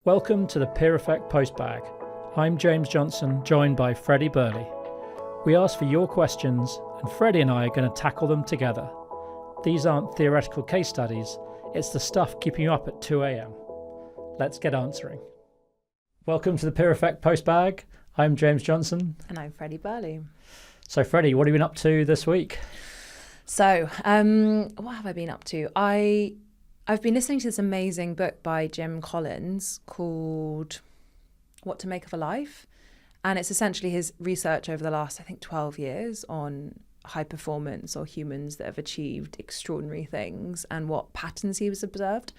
Welcome to the Peer Effect Postbag. I'm James Johnson, joined by Freddie Burley. We ask for your questions, and Freddie and I are going to tackle them together. These aren't theoretical case studies, it's the stuff keeping you up at 2 a.m. Let's get answering. Welcome to the Peer Effect Postbag. I'm James Johnson. And I'm Freddie Burley. So Freddie, what have you been up to this week? So, what have I been up to? I've been listening to this amazing book by Jim Collins called What to Make of a Life. And it's essentially his research over the last, 12 years on high performance or humans that have achieved extraordinary things and what patterns he was observed.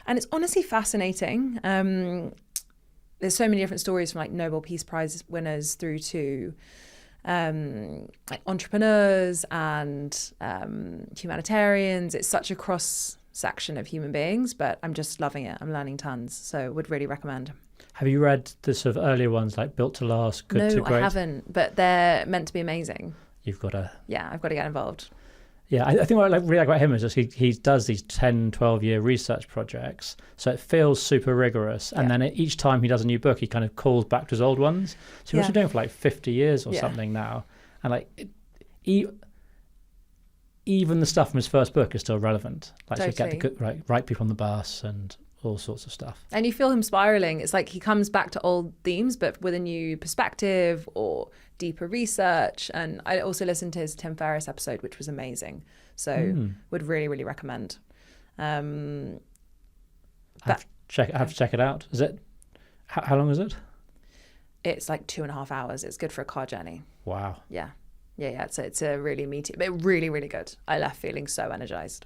And it's honestly fascinating. There's so many different stories from like Nobel Peace Prize winners through to like entrepreneurs and humanitarians. It's such a cross section of human beings, but I'm just loving it. I'm learning tons, so would really recommend. Have you read the sort of earlier ones like Built to Last, Good to Great? No, I haven't, but they're meant to be amazing. You've got to... Yeah, I've got to get involved. Yeah, I think what I really like about him is just he does these 10, 12-year research projects, so it feels super rigorous. And then each time he does a new book, he kind of calls back to his old ones. So he was doing it for like 50 years or something now. And like even the stuff from his first book is still relevant. Like to get the right people on the bus and all sorts of stuff. And you feel him spiraling. It's like he comes back to old themes, but with a new perspective or deeper research. And I also listened to his Tim Ferriss episode, which was amazing. So would really, really recommend. I have to check it out. Is it? How long is it? It's like 2.5 hours. It's good for a car journey. Wow. Yeah. It's a really meaty, but really, really good. I left feeling so energized.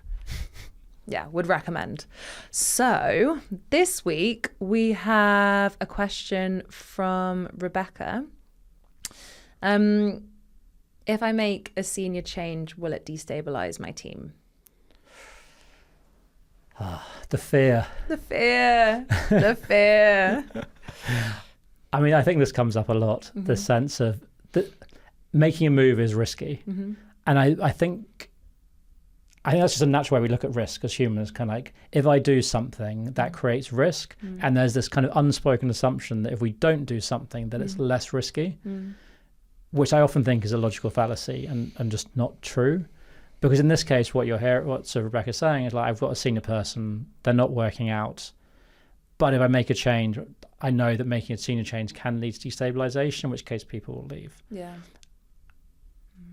Yeah, would recommend. So this week we have a question from Rebecca. If I make a senior change, will it destabilise my team? The fear. The fear. I mean, I think this comes up a lot, the sense of making a move is risky. And I think that's just a natural way we look at risk as humans, kind of like, if I do something that creates risk, and there's this kind of unspoken assumption that if we don't do something, that it's less risky, which I often think is a logical fallacy and just not true. Because in this case, what Rebecca's saying is like, I've got a senior person, they're not working out, but if I make a change, I know that making a senior change can lead to destabilisation, in which case people will leave. Yeah.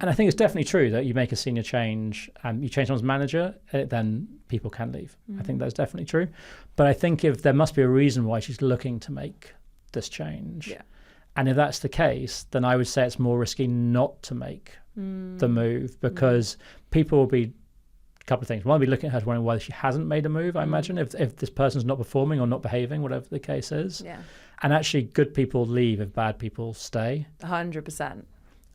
And I think it's definitely true that you make a senior change and you change someone's manager, then people can leave. I think that's definitely true. But I think if there must be a reason why she's looking to make this change. Yeah. And if that's the case, then I would say it's more risky not to make the move, because people will be a couple of things. One will be looking at her wondering why she hasn't made a move, I imagine, if this person's not performing or not behaving, whatever the case is. Yeah. And actually good people leave if bad people stay. 100%.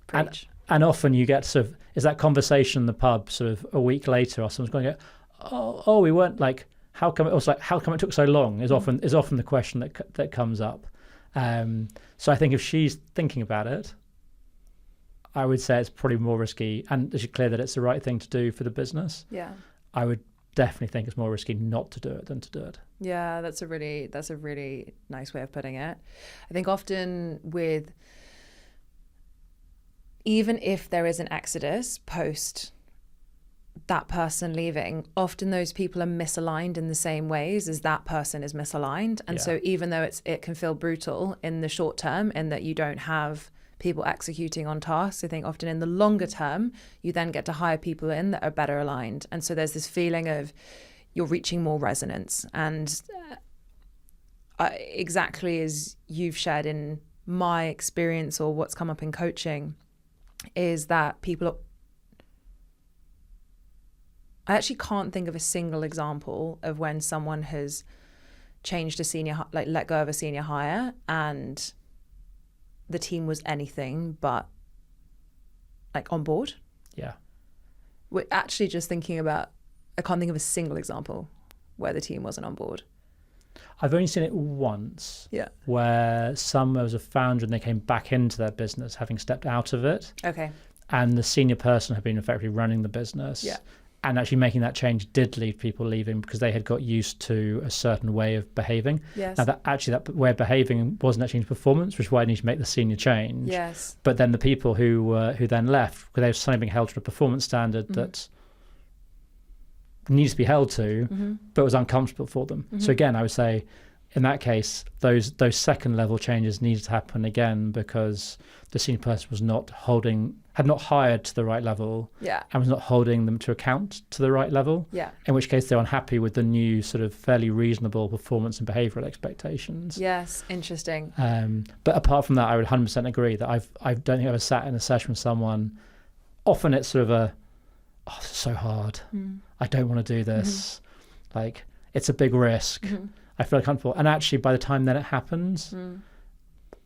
Preach. And often you get sort of, is that conversation in the pub sort of a week later, or someone's going to go, oh, we weren't like, how come it took so long is often the question that comes up. So I think if she's thinking about it, I would say it's probably more risky, and it's clear that it's the right thing to do for the business. Yeah. I would definitely think it's more risky not to do it than to do it. Yeah, that's a really nice way of putting it. I think often with, even if there is an exodus post that person leaving, often those people are misaligned in the same ways as that person is misaligned. And so even though it can feel brutal in the short term in that you don't have people executing on tasks, I think often in the longer term, you then get to hire people in that are better aligned. And so there's this feeling of you're reaching more resonance. And exactly as you've shared in my experience or what's come up in coaching, is that I actually can't think of a single example of when someone has changed a senior, like let go of a senior hire and the team was anything but like on board. Yeah. We're actually just thinking about, I can't think of a single example where the team wasn't on board. I've only seen it once, where there was a founder and they came back into their business having stepped out of it. Okay. And the senior person had been effectively running the business. Yeah. And actually making that change did leave people leaving because they had got used to a certain way of behaving. Yes. Now that way of behaving wasn't actually in performance, which is why I need to make the senior change. Yes. But then the people who then left, because they were suddenly being held to a performance standard that needs to be held to, but was uncomfortable for them. So again, I would say in that case, those second level changes needed to happen again because the senior person had not hired to the right level, and was not holding them to account to the right level. Yeah. In which case they're unhappy with the new sort of fairly reasonable performance and behavioural expectations. Yes, interesting. But apart from that, I would 100% agree that I don't think I've ever sat in a session with someone. Often it's sort of this is so hard. I don't want to do this. Like, it's a big risk. I feel uncomfortable. And actually, by the time then it happens,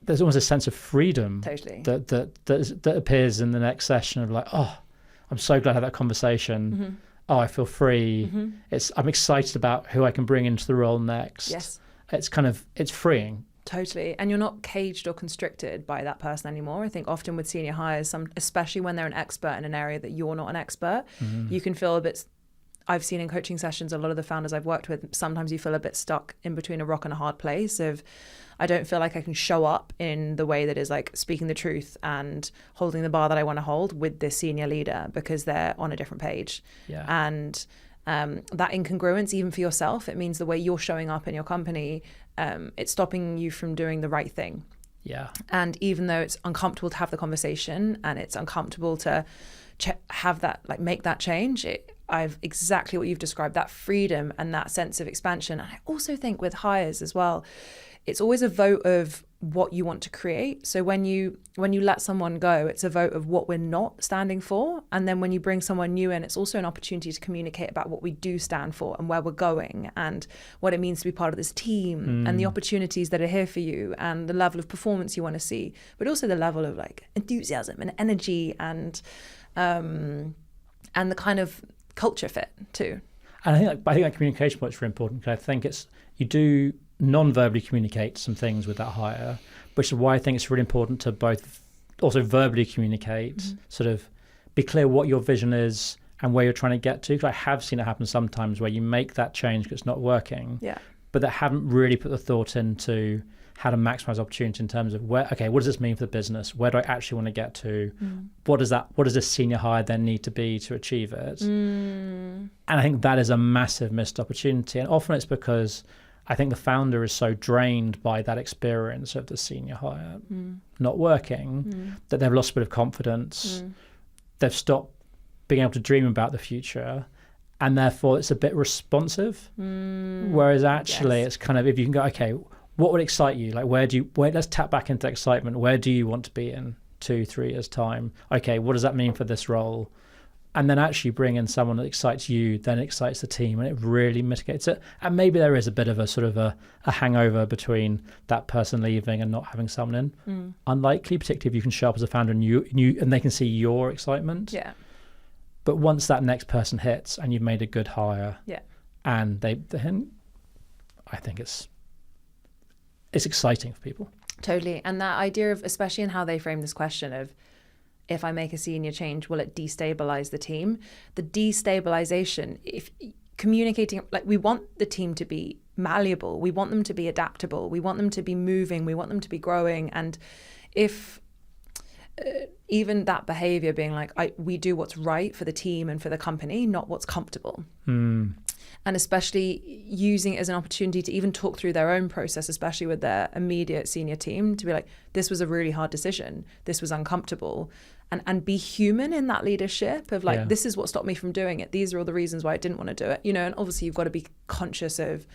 there's almost a sense of freedom that appears in the next session of like, oh, I'm so glad I had that conversation. Oh, I feel free. I'm excited about who I can bring into the role next. Yes. It's freeing. Totally. And you're not caged or constricted by that person anymore. I think often with senior hires, especially when they're an expert in an area that you're not an expert, you can feel a bit, I've seen in coaching sessions, a lot of the founders I've worked with, sometimes you feel a bit stuck in between a rock and a hard place of, I don't feel like I can show up in the way that is like speaking the truth and holding the bar that I want to hold with this senior leader because they're on a different page. Yeah. And that incongruence, even for yourself, it means the way you're showing up in your company, it's stopping you from doing the right thing. Yeah. And even though it's uncomfortable to have the conversation and it's uncomfortable to have that, like make that change, I've exactly what you've described, that freedom and that sense of expansion. And I also think with hires as well, it's always a vote of what you want to create. So when you let someone go, it's a vote of what we're not standing for. And then when you bring someone new in, it's also an opportunity to communicate about what we do stand for and where we're going and what it means to be part of this team and the opportunities that are here for you and the level of performance you want to see, but also the level of like enthusiasm and energy and the kind of culture fit too. And I think that communication part's really important because I think you do non-verbally communicate some things with that hire, which is why I think it's really important to both also verbally communicate, sort of be clear what your vision is and where you're trying to get to. Because I have seen it happen sometimes where you make that change because it's not working, but they haven't really put the thought into how to maximize opportunity in terms of what does this mean for the business? Where do I actually want to get to? What does this senior hire then need to be to achieve it? And I think that is a massive missed opportunity. And often it's because I think the founder is so drained by that experience of the senior hire not working that they've lost a bit of confidence. They've stopped being able to dream about the future. And therefore it's a bit responsive. Whereas actually it's kind of, if you can go, okay, what would excite you? Like, let's tap back into excitement. Where do you want to be in 2-3 years' time? Okay, what does that mean for this role? And then actually bring in someone that excites you, then excites the team, and it really mitigates it. And maybe there is a bit of a sort of a hangover between that person leaving and not having someone in. Unlikely, particularly if you can show up as a founder and they can see your excitement. Yeah. But once that next person hits and you've made a good hire, and then I think it's exciting for people. Totally. And that idea of, especially in how they frame this question of, if I make a senior change, will it destabilize the team? The destabilization, if communicating, like we want the team to be malleable, we want them to be adaptable, we want them to be moving, we want them to be growing. And if even that behavior being like, we do what's right for the team and for the company, not what's comfortable. And especially using it as an opportunity to even talk through their own process, especially with their immediate senior team, to be like, this was a really hard decision. This was uncomfortable. And be human in that leadership of like, this is what stopped me from doing it. These are all the reasons why I didn't want to do it. And obviously you've got to be conscious of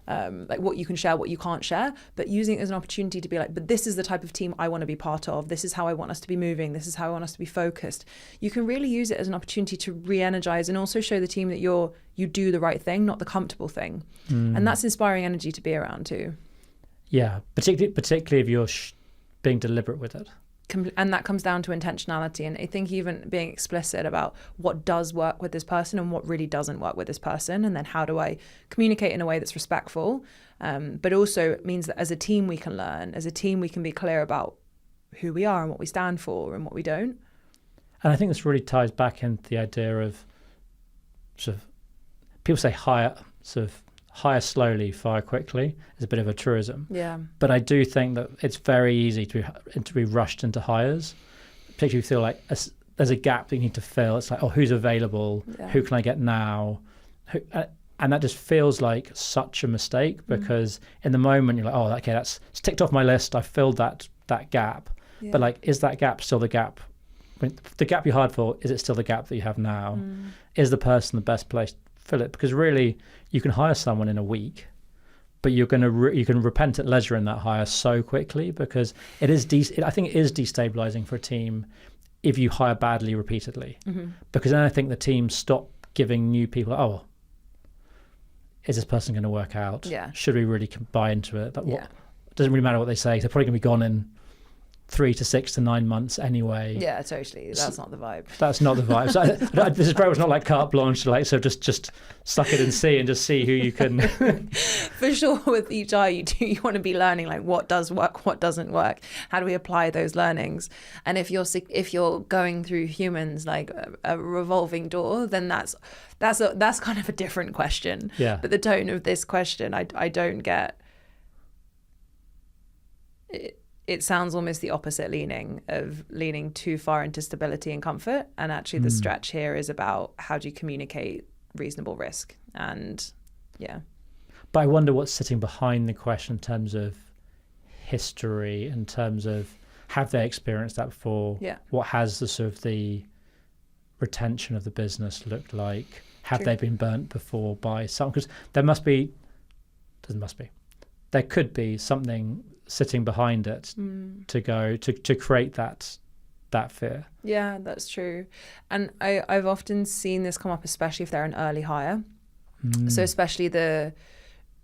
like what you can share, what you can't share, but using it as an opportunity to be like, but this is the type of team I want to be part of. This is how I want us to be moving. This is how I want us to be focused. You can really use it as an opportunity to re-energize and also show the team that you do the right thing, not the comfortable thing. And that's inspiring energy to be around too. Yeah, particularly if you're being deliberate with it. And that comes down to intentionality. And I think even being explicit about what does work with this person and what really doesn't work with this person. And then how do I communicate in a way that's respectful? But also it means that as a team we can learn. As a team we can be clear about who we are and what we stand for and what we don't. And I think this really ties back into the idea of sort of, people say hire slowly, fire quickly is a bit of a truism. Yeah. But I do think that it's very easy to be rushed into hires, particularly if you feel like there's a gap that you need to fill. It's like, oh, who's available? Yeah. Who can I get now? And that just feels like such a mistake, because in the moment you're like, oh, okay, it's ticked off my list. I filled that gap. Yeah. But like, is that gap still the gap? I mean, the gap you hired for, is it still the gap that you have now? Is the person the best place to fill it? Because really, you can hire someone in a week, but you can repent at leisure in that hire so quickly, because I think it is destabilising for a team if you hire badly repeatedly, because then I think the team stop giving new people, oh, is this person going to work out? Yeah. Should we really buy into it? It doesn't really matter what they say. They're probably going to be gone in 3 to 6 to 9 months anyway. Yeah, totally. That's not the vibe. That's not the vibe. So this is very much not like carte blanche. Like, so just suck it and see, and just see who you can. For sure, with each eye, you want to be learning like what does work, what doesn't work. How do we apply those learnings? And if you're going through humans like a revolving door, then that's kind of a different question. Yeah. But the tone of this question, I don't get. It sounds almost the opposite, leaning too far into stability and comfort. And actually the stretch here is about how do you communicate reasonable risk. And yeah. But I wonder what's sitting behind the question in terms of history, in terms of have they experienced that before? Yeah. What has the sort of the retention of the business looked like? Have they been burnt before by some? Because there could be something sitting behind it to create that fear. Yeah, that's true. And I've often seen this come up, especially if they're an early hire. So especially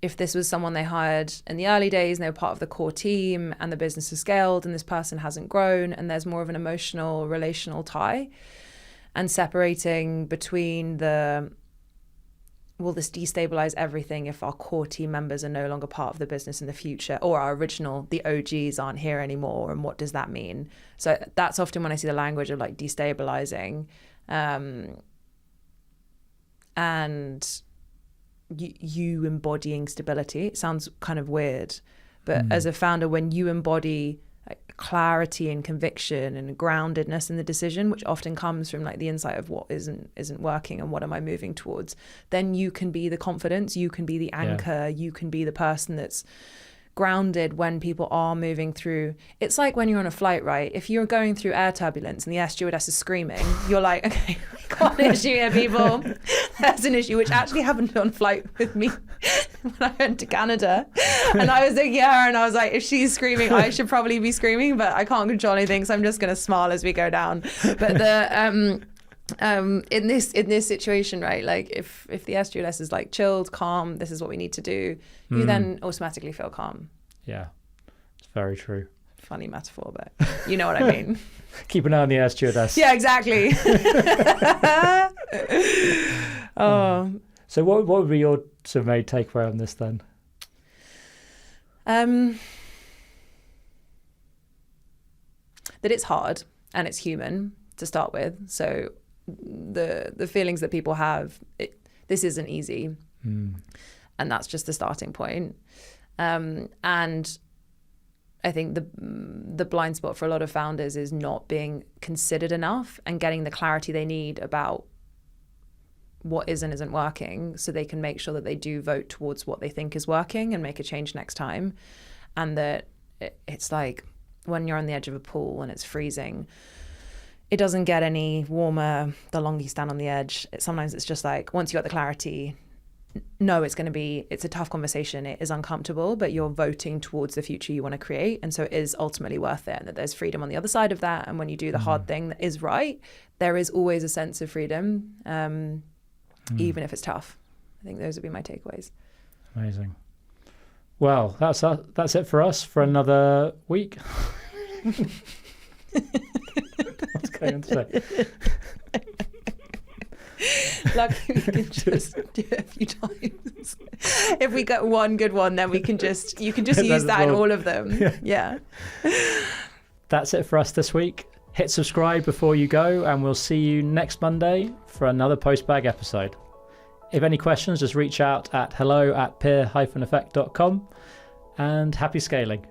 if this was someone they hired in the early days and they were part of the core team and the business has scaled and this person hasn't grown and there's more of an emotional, relational tie, and separating between will this destabilize everything if our core team members are no longer part of the business in the future, or the OGs aren't here anymore, and what does that mean? So that's often when I see the language of like destabilizing, and you embodying stability. It sounds kind of weird, but as a founder, when you embody like clarity and conviction and groundedness in the decision, which often comes from like the insight of what isn't working and what am I moving towards, then you can be the confidence, you can be the anchor, you can be the person that's grounded when people are moving through. It's like when you're on a flight, right? If you're going through air turbulence and the air stewardess is screaming, you're like, okay, we've got an issue here, people. There's an issue, which actually happened on flight with me when I went to Canada. And I was looking at her and I was like, if she's screaming, I should probably be screaming, but I can't control anything, so I'm just going to smile as we go down. But in this situation, right, like if the air stewardess is like chilled, calm, this is what we need to do, you then automatically feel calm. Yeah, it's very true. Funny metaphor, but you know what I mean. Keep an eye on the air stewardess. Yeah, exactly. So what would be your sort of main takeaway on this then? That it's hard and it's human to start with. So the feelings that people have, this isn't easy, and that's just the starting point. And I think the blind spot for a lot of founders is not being considered enough and getting the clarity they need about what is and isn't working, so they can make sure that they do vote towards what they think is working and make a change next time. And that it's like when you're on the edge of a pool and it's freezing, it doesn't get any warmer the longer you stand on the edge. Sometimes it's just like, once you got the clarity, no, it's a tough conversation. It is uncomfortable, but you're voting towards the future you want to create. And so it is ultimately worth it. And that there's freedom on the other side of that. And when you do the hard thing that is right, there is always a sense of freedom, even if it's tough. I think those would be my takeaways. Amazing. Well, that's it for us for another week. What's going on today? Luckily we can just do it a few times. If we get one good one, then you can just use that in all of them. Yeah. That's it for us this week. Hit subscribe before you go, and we'll see you next Monday for another Postbag episode. If any questions, just reach out at hello@peer-effect.com, and happy scaling.